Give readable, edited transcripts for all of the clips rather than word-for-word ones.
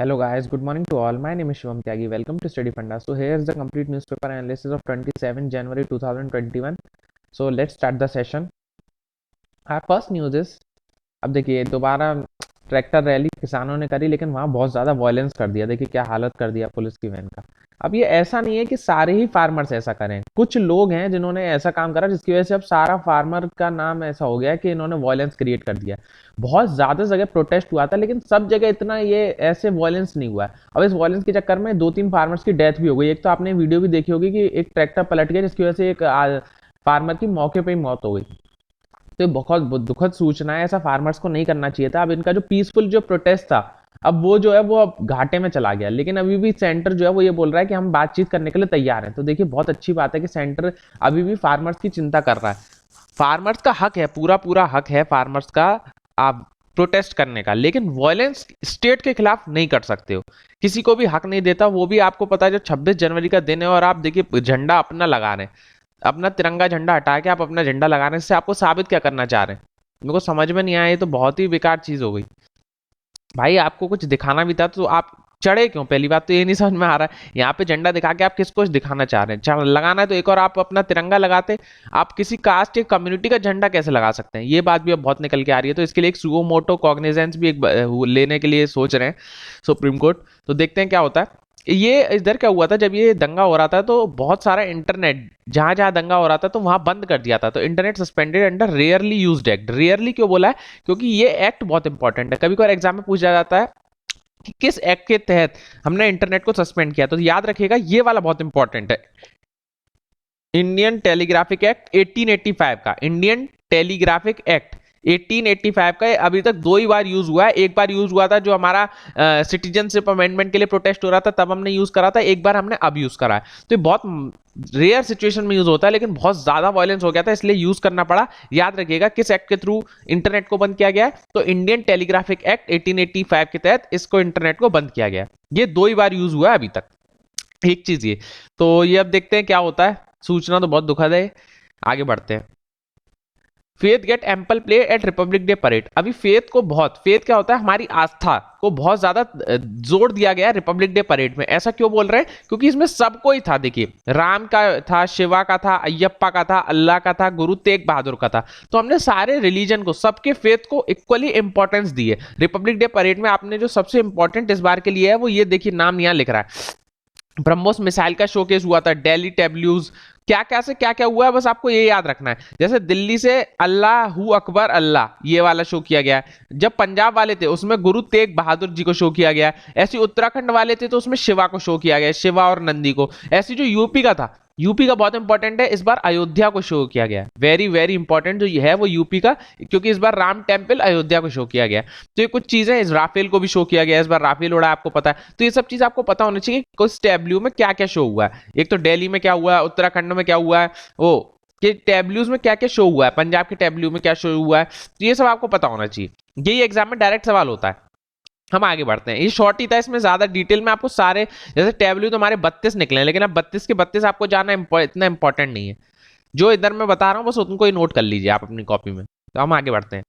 Hello guys, good morning to all. My name is Shivam Tyagi. Welcome to Study Funda. So here's the complete newspaper analysis of 27 January 2021. So let's start the session. Our first news is, अब देखिए दोबारा tractor rally किसानों ने करी, लेकिन वहाँ बहुत ज़्यादा वायलेंस कर दिया। देखिए क्या हालत कर दिया पुलिस की वैन का। अब ये ऐसा नहीं है कि सारे ही फार्मर्स ऐसा करें, कुछ लोग हैं जिन्होंने ऐसा काम करा जिसकी वजह से अब सारा फार्मर का नाम ऐसा हो गया कि इन्होंने वायलेंस क्रिएट कर दिया। बहुत ज़्यादा जगह प्रोटेस्ट हुआ था, लेकिन सब जगह इतना ये ऐसे वायलेंस नहीं हुआ है। अब इस वायलेंस के चक्कर में 2-3 फार्मर्स की डेथ भी हो गई। एक तो आपने वीडियो भी देखी होगी कि एक ट्रैक्टर पलट गया जिसकी वजह से एक फार्मर की मौके पर ही मौत हो गई। तो बहुत दुखद सूचना है, ऐसा फार्मर्स को नहीं करना चाहिए था। अब इनका जो पीसफुल जो प्रोटेस्ट था, अब वो जो है वो अब घाटे में चला गया। लेकिन अभी भी सेंटर जो है वो ये बोल रहा है कि हम बातचीत करने के लिए तैयार हैं। तो देखिए बहुत अच्छी बात है कि सेंटर अभी भी फार्मर्स की चिंता कर रहा है। फार्मर्स का हक है, पूरा पूरा हक है फार्मर्स का आप प्रोटेस्ट करने का, लेकिन वायलेंस स्टेट के खिलाफ नहीं कर सकते हो। किसी को भी हक नहीं देता। वो भी आपको पता है जो 26 जनवरी का दिन है और आप देखिए झंडा अपना लगा रहे हैं, अपना तिरंगा झंडा हटा के आप अपना झंडा लगाने से आपको साबित क्या करना चाह रहे हैं? मेरे को समझ में नहीं आया। ये तो बहुत ही बेकार चीज हो गई। भाई आपको कुछ दिखाना भी था तो आप चढ़े क्यों? पहली बात तो ये नहीं समझ में आ रहा है। यहाँ पे झंडा दिखा के आप किसको दिखाना चाह रहे हैं? लगाना है तो एक और आप अपना तिरंगा लगाते। आप किसी कास्ट या कम्युनिटी का झंडा कैसे लगा सकते हैं? ये बात भी अब बहुत निकल के आ रही है। तो इसके लिए एक सुओ मोटो कॉग्निजेंस भी एक लेने के लिए सोच रहे हैं सुप्रीम कोर्ट। तो देखते हैं क्या होता है। ये इधर क्या हुआ था, जब ये दंगा हो रहा था तो बहुत सारा इंटरनेट जहां जहां दंगा हो रहा था तो वहां बंद कर दिया था। तो internet suspended under rarely used act. Rarely क्यों बोला है? क्योंकि ये एक्ट बहुत इंपॉर्टेंट है। कभी कभी एग्जाम में पूछा जाता है कि किस एक्ट के तहत हमने इंटरनेट को सस्पेंड किया, तो याद रखिएगा ये वाला बहुत इंपॉर्टेंट है। इंडियन टेलीग्राफिक एक्ट 1885 का, इंडियन टेलीग्राफिक एक्ट 1885 का अभी तक 2 ही बार यूज हुआ है। एक बार यूज हुआ था जो हमारा सिटीजनशिप अमेंडमेंट के लिए प्रोटेस्ट हो रहा था, तब हमने यूज करा था। एक बार हमने अब यूज करा है। तो ये बहुत रेयर सिचुएशन में यूज होता है, लेकिन बहुत ज्यादा वायलेंस हो गया था इसलिए यूज करना पड़ा। याद रखिएगा किस एक्ट के थ्रू इंटरनेट को बंद किया गया है। तो इंडियन टेलीग्राफिक एक्ट 1885 के तहत इसको इंटरनेट को बंद किया गया है। ये 2 ही बार यूज हुआ है अभी तक। एक चीज ये। तो ये अब देखते हैं क्या होता है। सूचना तो बहुत दुखद है। आगे बढ़ते हैं। Faith get ample play at Republic Day parade. अभी फेथ क्या होता है? हमारी आस्था को बहुत ज्यादा जोर दिया गया रिपब्लिक डे परेड में। ऐसा क्यों बोल रहे हैं? क्योंकि इसमें सबको ही था। देखिए राम का था, शिवा का था, अयप्पा का था, अल्लाह का था, गुरु तेग बहादुर का था। तो हमने सारे रिलीजन को, सबके फेथ को इक्वली इंपॉर्टेंस दी है। रिपब्लिक डे परेड में आपने जो सबसे इंपॉर्टेंट इस बार के लिए है वो ये देखिए, नाम यहाँ लिख रहा है। ब्रह्मोस मिसाइल का शोकेस हुआ था, दिल्ली टेब्ल्यूज, क्या क्या से क्या क्या हुआ है बस आपको ये याद रखना है। जैसे दिल्ली से अल्लाह अकबर अल्लाह ये वाला शो किया गया है। जब पंजाब वाले थे उसमें गुरु तेग बहादुर जी को शो किया गया है। ऐसे उत्तराखंड वाले थे तो उसमें शिवा को शो किया गया, शिवा और नंदी को। ऐसी जो यूपी का था, यूपी का बहुत इंपॉर्टेंट है, इस बार अयोध्या को शो किया गया। वेरी वेरी इंपॉर्टेंट जो ये है वो यूपी का, क्योंकि इस बार राम टेम्पल अयोध्या को शो किया गया। तो ये कुछ चीजें, इस राफेल को भी शो किया गया, इस बार राफेल उड़ा आपको पता है। तो ये सब चीज आपको पता होना चाहिए कुछ टैब्ल्यू में क्या क्या शो हुआ है। एक तो दिल्ली में क्या हुआ है, उत्तराखंड में क्या हुआ है, वो कि टैब्ल्यूज में क्या क्या शो हुआ है, पंजाब के टैब्ल्यू में क्या शो हुआ है। तो ये सब आपको पता होना चाहिए। यही एग्जाम में डायरेक्ट सवाल होता है। हम आगे बढ़ते हैं। ये शॉर्ट ही था, इसमें ज्यादा डिटेल में आपको सारे, जैसे टैब्ल्यू तो हमारे 32 निकले हैं, लेकिन अब 32 के 32 आपको जाना इतना इंपॉर्टेंट नहीं है। जो इधर मैं बता रहा हूँ बस उनको ही नोट कर लीजिए आप अपनी कॉपी में। तो हम आगे बढ़ते हैं।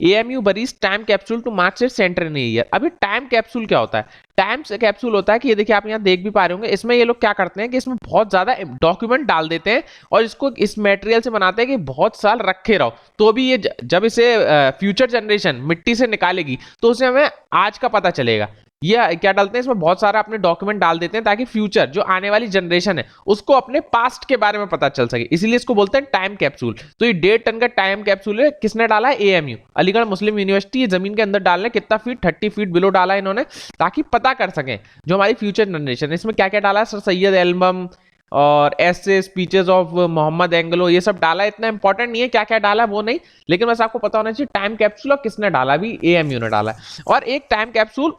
AMU buries time capsule to marks it centre in year. अभी टाइम कैप्सूल क्या होता है? टाइम कैप्सूल होता है कि ये देखिए आप यहाँ देख भी पा रहे होंगे, इसमें ये लोग क्या करते हैं कि इसमें बहुत ज्यादा डॉक्यूमेंट डाल देते हैं और इसको इस मटेरियल से बनाते हैं कि बहुत साल रखे रहो। तो भी ये जब इसे फ्यूचर जनरेशन मिट्टी से निकालेगी तो उसे हमें आज का पता चलेगा। ये क्या डालते हैं इसमें? बहुत सारा अपने डॉक्यूमेंट डाल देते हैं ताकि फ्यूचर जो आने वाली जनरेशन है उसको अपने पास्ट के बारे में पता चल सके। इसीलिए इसको बोलते हैं टाइम कैप्सूल। तो ये 1.5 टन का टाइम कैप्सूल है। किसने डाला है? एएमयू, अलीगढ़ मुस्लिम यूनिवर्सिटी। ये जमीन के अंदर डालने कितना फीट? 30 फीट बिलो डाला है इन्होंने, ताकि पता कर सकें जो हमारी फ्यूचर जनरेशन है। इसमें क्या क्या डाला है? सर सैयद एल्बम और ऐसे स्पीचेस ऑफ मोहम्मद एंग्लो, ये सब डाला है। इतना इंपॉर्टेंट नहीं है क्या क्या डाला है वो नहीं, लेकिन बस आपको पता होना चाहिए टाइम कैप्सूल और किसने डाला, भी एएमयू ने डाला है। और एक टाइम कैप्सूल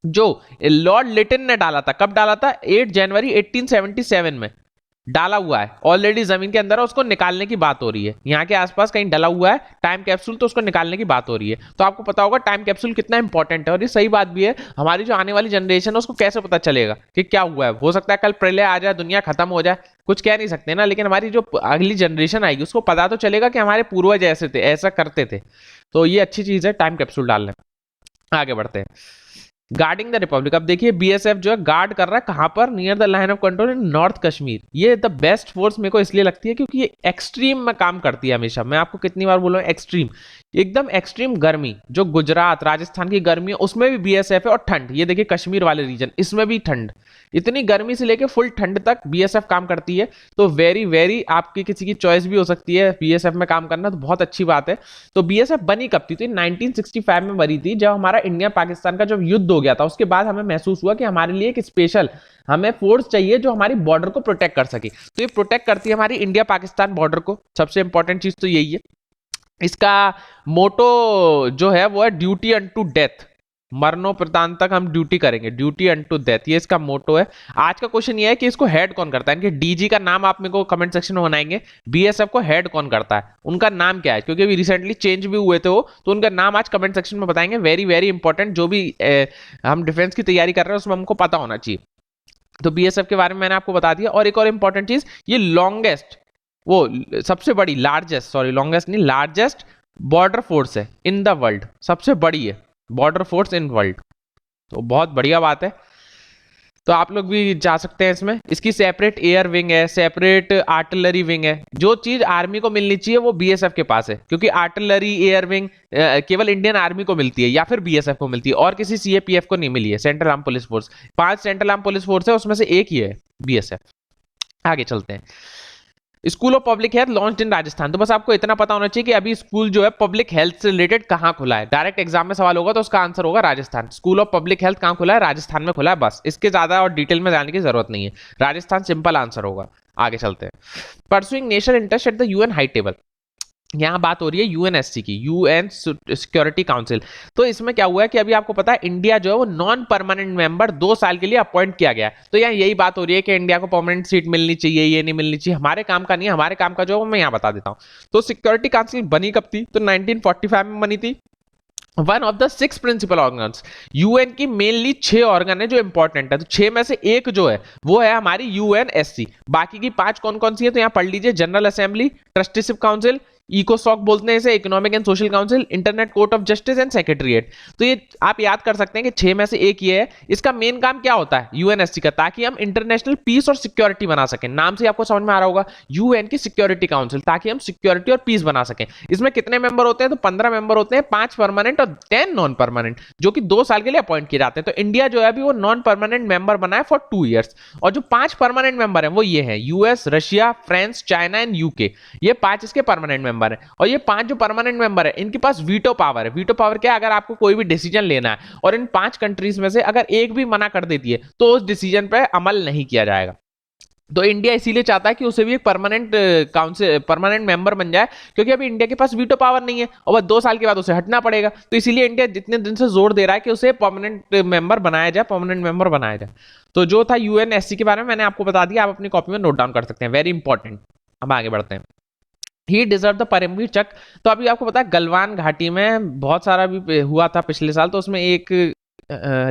जो लॉर्ड लिटन ने डाला था, कब डाला था? 8 जनवरी 1877 में डाला हुआ है। ऑलरेडी जमीन के अंदर है, उसको निकालने की बात हो रही है। यहाँ के आसपास कहीं डला हुआ है टाइम कैप्सूल, तो उसको निकालने की बात हो रही है। तो आपको पता होगा टाइम कैप्सूल कितना इंपॉर्टेंट है। और ये सही बात भी है, हमारी जो आने वाली जनरेशन है उसको कैसे पता चलेगा कि क्या हुआ है? हो सकता है कल प्रलय आ जाए, दुनिया खत्म हो जाए, कुछ कह नहीं सकते ना, लेकिन हमारी जो अगली जनरेशन आएगी उसको पता तो चलेगा कि हमारे पूर्वज ऐसे थे, ऐसा करते थे। तो ये अच्छी चीज है टाइम कैप्सूल डालने। आगे बढ़ते हैं। Guarding the republic. अब देखिए बीएसएफ जो है गार्ड कर रहा है कहां पर, near the line of control in north Kashmir. ये द बेस्ट फोर्स मेरे को इसलिए लगती है क्योंकि ये एक्सट्रीम में काम करती है हमेशा। मैं आपको कितनी बार बोला हूं एक्सट्रीम, एकदम एक्सट्रीम गर्मी, जो गुजरात राजस्थान की गर्मी है उसमें भी बीएसएफ है, और ठंड, ये देखिए कश्मीर वाले रीजन, इसमें भी ठंड, इतनी गर्मी से लेके फुल ठंड तक बीएसएफ काम करती है। तो वेरी वेरी आपकी किसी की चॉइस भी हो सकती है बीएसएफ में काम करना, तो बहुत अच्छी बात है। तो बीएसएफ बनी कब थी? तो 1965 में बनी थी, जब हमारा इंडिया पाकिस्तान का जब युद्ध हो गया था। उसके बाद हमें महसूस हुआ कि हमारे लिए एक स्पेशल हमें फोर्स चाहिए जो हमारी बॉर्डर को प्रोटेक्ट कर सके। तो ये प्रोटेक्ट करती है हमारी इंडिया पाकिस्तान बॉर्डर को। सबसे इंपॉर्टेंट चीज तो यही है। इसका मोटो जो है वो है ड्यूटी अनटू डेथ, मरणोपरांत तक हम ड्यूटी करेंगे, ड्यूटी अनटू डेथ, ये इसका मोटो है। आज का क्वेश्चन ये है कि इसको हेड कौन करता है, इनके डीजी का नाम आप मेरे को कमेंट सेक्शन में बनाएंगे। बीएसएफ को हेड कौन करता है, उनका नाम क्या है, क्योंकि अभी रिसेंटली चेंज भी हुए थे वो, तो उनका नाम आज कमेंट सेक्शन में बताएंगे। वेरी वेरी इंपॉर्टेंट, जो भी हम डिफेंस की तैयारी कर रहे हैं उसमें हमको पता होना चाहिए। तो बीएसएफ के बारे में मैंने आपको बता दिया। और एक और इंपॉर्टेंट चीज, ये लॉन्गेस्ट, वो सबसे बड़ी, लार्जेस्ट, सॉरी लॉन्गेस्ट नहीं, लार्जेस्ट बॉर्डर फोर्स है इन द वर्ल्ड, सबसे बड़ी है बॉर्डर फोर्स इन वर्ल्ड। तो बहुत बढ़िया बात है। तो आप लोग भी जा सकते हैं इसमें। इसकी सेपरेट एयर विंग है, सेपरेट आर्टिलरी विंग है। जो चीज आर्मी को मिलनी चाहिए वो बीएसएफ के पास है, क्योंकि आर्टिलरी एयर विंग केवल इंडियन आर्मी को मिलती है या फिर बीएसएफ को मिलती है, और किसी सीएपीएफ को नहीं मिली है, central arm police force. 5 central arm police force है, उसमें से एक ही है बीएसएफ। आगे चलते हैं। School of public health launch in Rajasthan. तो बस आपको इतना पता होना चाहिए कि अभी स्कूल जो है पब्लिक हेल्थ से रिलेटेड कहां खुला है। डायरेक्ट एग्जाम में सवाल होगा तो उसका आंसर होगा Rajasthan. School of public health कहां खुला है? राजस्थान में खुला है। बस इसके ज्यादा और डिटेल में जाने की जरूरत नहीं है, राजस्थान सिंपल आंसर होगा। आगे चलते हैं। Pursuing national interest at the UN high table. यहाँ बात हो रही है यूएनएससी की, यूएन सिक्योरिटी काउंसिल। तो इसमें क्या हुआ है कि अभी आपको पता है इंडिया जो है वो नॉन परमानेंट मेंबर 2 साल के लिए अपॉइंट किया गया है। तो यहाँ यही बात हो रही है कि इंडिया को परमानेंट सीट मिलनी चाहिए, ये नहीं मिलनी चाहिए। हमारे काम का नहीं है, हमारे काम का जो है मैं यहाँ बता देता हूँ। तो सिक्योरिटी काउंसिल बनी कब थी? तो 1945 में बनी थी। One of the 6 principal organs, UN की मेनली 6 ऑर्गन है जो इंपॉर्टेंट है। तो 6 में से एक जो है वो है हमारी यूएनएससी। बाकी की 5 कौन कौन सी है? तो यहाँ पढ़ लीजिए, जनरल असेंबली, ट्रस्टीशिप काउंसिल, इकोसॉक बोलते हैं इसे, economic and social council, internet court of justice and secretariat. तो ये आप याद कर सकते हैं कि 6 में से एक ये है। इसका मेन काम क्या होता है यूएनएससी का? ताकि हम इंटरनेशनल पीस और सिक्योरिटी बना सकें। नाम से आपको समझ में आ रहा होगा, यूएन की सिक्योरिटी काउंसिल, ताकि हम सिक्योरिटी और पीस बना सकें। इसमें कितने मेंबर होते हैं? तो 15 मेंबर होते हैं, 5 परमानेंट और 10 नॉन परमानेंट, जो कि 2 साल के लिए अपॉइंट किए जाते हैं। तो इंडिया जो है अभी वो नॉन परमानेंट मेंबर बना है फॉर 2 ईयर्स। और जो 5 परमानेंट मेंबर है वो ये है, US, Russia, France, China and UK. ये 5 इसके परमानेंट मेंबर है। और ये 5 जो परमानेंट मेंबर है इनके पास वीटो पावर है। वीटो पावर क्या है? अगर आपको कोई भी डिसीजन लेना है और इन 5 कंट्रीज में से अगर एक भी मना कर देती है तो उस डिसीजन पर अमल नहीं किया जाएगा। तो इंडिया इसीलिए चाहता है कि उसे भी एक परमानेंट काउंसिल, परमानेंट मेंबर बन जाए, क्योंकि अभी इंडिया के पास वीटो पावर नहीं है और बस 2 साल के बाद उसे हटना पड़ेगा। तो इसीलिए इंडिया जितने दिन से जोर दे रहा है कि उसे परमानेंट मेंबर बनाया जाए, परमानेंट मेंबर बनाया जाए। तो जो था यूएनएससी के बारे में मैंने आपको बता दिया, आप अपनी कॉपी में नोट डाउन कर सकते हैं, वेरी इंपॉर्टेंट। हम आगे बढ़ते हैं। ही डिजर्व द परमवीर चक्र। तो अभी आपको पता है गलवान घाटी में बहुत सारा भी हुआ था पिछले साल, तो उसमें एक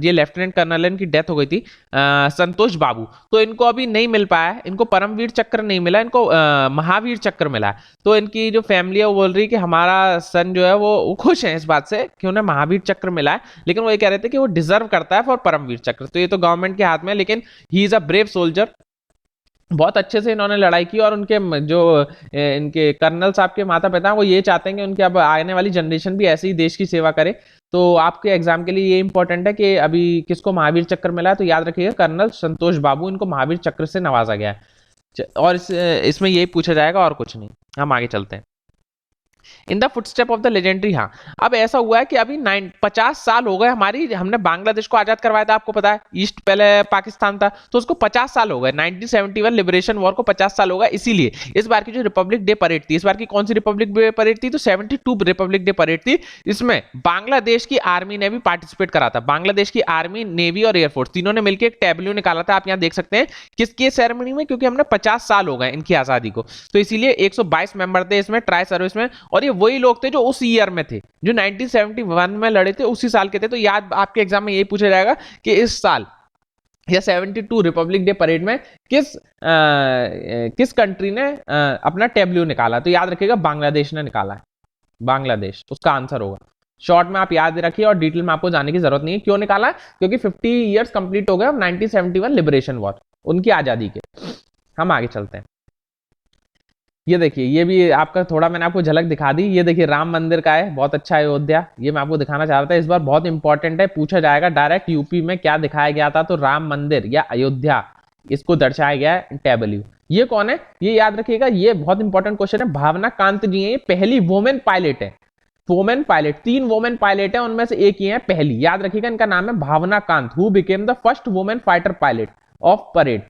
ये लेफ्टिनेंट कर्नल इनकी डेथ हो गई थी, संतोष बाबू। तो इनको अभी नहीं मिल पाया है, इनको परमवीर चक्र नहीं मिला, इनको महावीर चक्र मिला है। तो इनकी जो फैमिली है वो बोल रही है कि हमारा सन जो है वो खुश है इस बात से कि उन्हें महावीर चक्र मिला है, लेकिन वो ये कह रहे थे कि वो डिजर्व करता है फॉर परमवीर चक्र। तो ये तो गवर्नमेंट के हाथ में है, लेकिन he is a brave soldier. बहुत अच्छे से इन्होंने लड़ाई की, और उनके जो इनके कर्नल साहब के माता पिता वो ये चाहते हैं कि उनके अब आने वाली जनरेशन भी ऐसे ही देश की सेवा करे। तो आपके एग्जाम के लिए ये इंपॉर्टेंट है कि अभी किसको महावीर चक्र मिला है। तो याद रखिएगा कर्नल संतोष बाबू, इनको महावीर चक्र से नवाजा गया है। और इसमें यही पूछा जाएगा और कुछ नहीं। हम आगे चलते हैं। In the footstep of the legendary. हाँ, अब ऐसा हुआ है कि अभी 50 साल हो गए हमारी, हमने बांग्लादेश को आजाद करवाया था, आपको पता है ईस्ट पहले पाकिस्तान था, तो उसको 50 साल हो गए। 1971 लिबरेशन वॉर को 50 साल हो गए। इसीलिए इस बार की जो रिपब्लिक डे परेड थी, इस बार की कौन सी रिपब्लिक डे परेड थी? तो 72 रिपब्लिक डे परेड थी। इसमें बांग्लादेश की आर्मी ने भी पार्टिसिपेट करा था। बांग्लादेश की आर्मी, नेवी और एयरफोर्स तीनों ने मिलकर एक टैब्लू निकाला था। आप यहाँ देख सकते हैं किसकी सेरेमनी में, क्योंकि हमने 50 साल हो गए इनकी आजादी को, तो इसीलिए 122 मेंबर थे इसमें ट्राई सर्विस में। और ये वही लोग थे जो उस ईयर में थे, जो 1971 में लड़े थे, उसी साल के थे। तो याद आपके एग्जाम में यही पूछा जाएगा कि इस साल या 72 रिपब्लिक डे परेड में किस कंट्री ने अपना टेब्लू निकाला? तो याद रखिएगा बांग्लादेश ने निकाला है, बांग्लादेश उसका आंसर होगा। शॉर्ट में आप याद रखिए और डिटेल में आपको जाने की जरूरत नहीं है। क्यों निकाला? क्योंकि 50 ईयर्स कंप्लीट हो गए 1971 लिबरेशन वॉर, उनकी आजादी के। हम आगे चलते हैं। ये देखिए, ये भी आपका थोड़ा मैंने आपको झलक दिखा दी। ये देखिए राम मंदिर का है, बहुत अच्छा अयोध्या, ये मैं आपको दिखाना चाह रहा था। इस बार बहुत इंपॉर्टेंट है, पूछा जाएगा डायरेक्ट यूपी में क्या दिखाया गया था, तो राम मंदिर या अयोध्या, इसको दर्शाया गया है टेबल। ये कौन है? ये याद रखिएगा, ये बहुत इंपॉर्टेंट क्वेश्चन है। भावना कांत जी है, ये पहली वुमेन पायलट है। वुमेन पायलट, 3 वुमेन पायलट है, उनमें से एक ही है पहली, याद रखिएगा। इनका नाम है Bhawana Kanth, who became the first women fighter pilot of parade.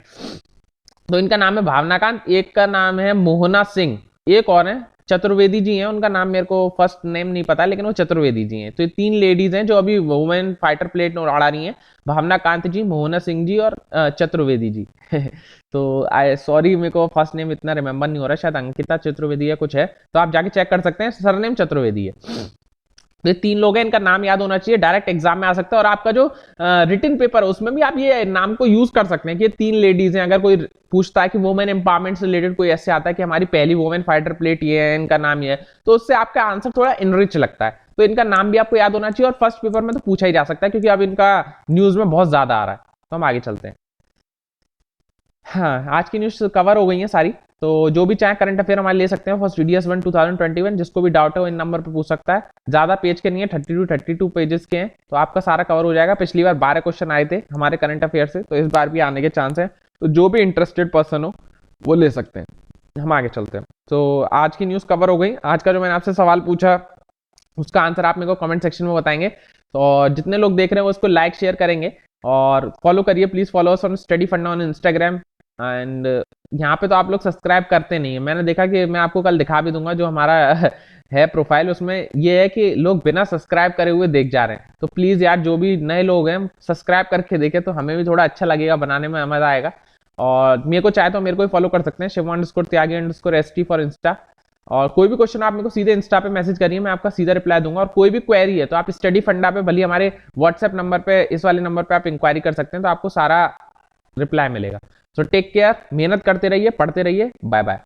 तो इनका नाम है भावनाकांत, एक का नाम है मोहना सिंह, एक और है चतुर्वेदी जी हैं, उनका नाम मेरे को फर्स्ट नेम नहीं पता, लेकिन वो चतुर्वेदी जी हैं। तो ये 3 लेडीज हैं जो अभी वुमेन फाइटर प्लेट उड़ा रही हैं, भावनाकांत जी, मोहना सिंह जी और चतुर्वेदी जी। तो आई सॉरी, मेरे को फर्स्ट नेम इतना रिमेंबर नहीं हो रहा, शायद अंकिता चतुर्वेदी या कुछ है, तो आप जाके चेक कर सकते हैं, सरनेम चतुर्वेदी है। ये 3 लोग हैं, इनका नाम याद होना चाहिए, डायरेक्ट एग्जाम में आ सकता है। और आपका जो रिटन पेपर है उसमें भी आप ये नाम को यूज कर सकते हैं कि ये 3 लेडीज हैं। अगर कोई पूछता है कि वुमेन एम्पावरमेंट से रिलेटेड कोई ऐसे आता है कि हमारी पहली वुमेन फाइटर प्लेट ये है, इनका नाम ये है, तो उससे आपका आंसर थोड़ा इनरिच लगता है। तो इनका नाम भी आपको याद होना चाहिए, और फर्स्ट पेपर में तो पूछा ही जा सकता है, क्योंकि अब इनका न्यूज में बहुत ज्यादा आ रहा है। तो हम आगे चलते हैं। हाँ, आज की न्यूज कवर हो गई है सारी। तो जो भी चाहे करंट अफेयर हमारे ले सकते हैं फर्स्ट GDS 1 2021, जिसको भी डाउट है वो इन नंबर पर पूछ सकता है। ज्यादा पेज के नहीं है, 32 पेजेस के हैं, तो आपका सारा कवर हो जाएगा। पिछली बार 12 क्वेश्चन आए थे हमारे करंट अफेयर से, तो इस बार भी आने के चांस है। तो जो भी इंटरेस्टेड पर्सन हो वो ले सकते हैं। हम आगे चलते हैं। तो आज की न्यूज कवर हो गई। आज का जो मैंने आपसे सवाल पूछा उसका आंसर आप मेरे को कमेंट सेक्शन में बताएंगे। तो जितने लोग देख रहे हैं वो उसको लाइक शेयर करेंगे और फॉलो करिए, please follow us on study फंडा ऑन इंस्टाग्राम। एंड यहाँ पे तो आप लोग सब्सक्राइब करते नहीं है, मैंने देखा कि मैं आपको कल दिखा भी दूंगा जो हमारा है प्रोफाइल, उसमें ये है कि लोग बिना सब्सक्राइब करे हुए देख जा रहे हैं। तो प्लीज यार, जो भी नए लोग हैं सब्सक्राइब करके देखे, तो हमें भी थोड़ा अच्छा लगेगा, बनाने में मजा आएगा। और मेरे को चाहे तो मेरे को भी फॉलो कर सकते हैं, शिव_त्यागी_ST फॉर इंस्टा। और कोई भी क्वेश्चन आप मेरे को सीधे इंस्टा पे मैसेज करिए, मैं आपका सीधा रिप्लाई दूंगा। और कोई भी क्वेरी है तो आप स्टडी फंडा पे भले हमारे व्हाट्सएप नंबर पे, इस वाले नंबर पे आप इंक्वायरी कर सकते हैं, तो आपको सारा रिप्लाई मिलेगा। सो टेक केयर, मेहनत करते रहिए, पढ़ते रहिए, बाय बाय।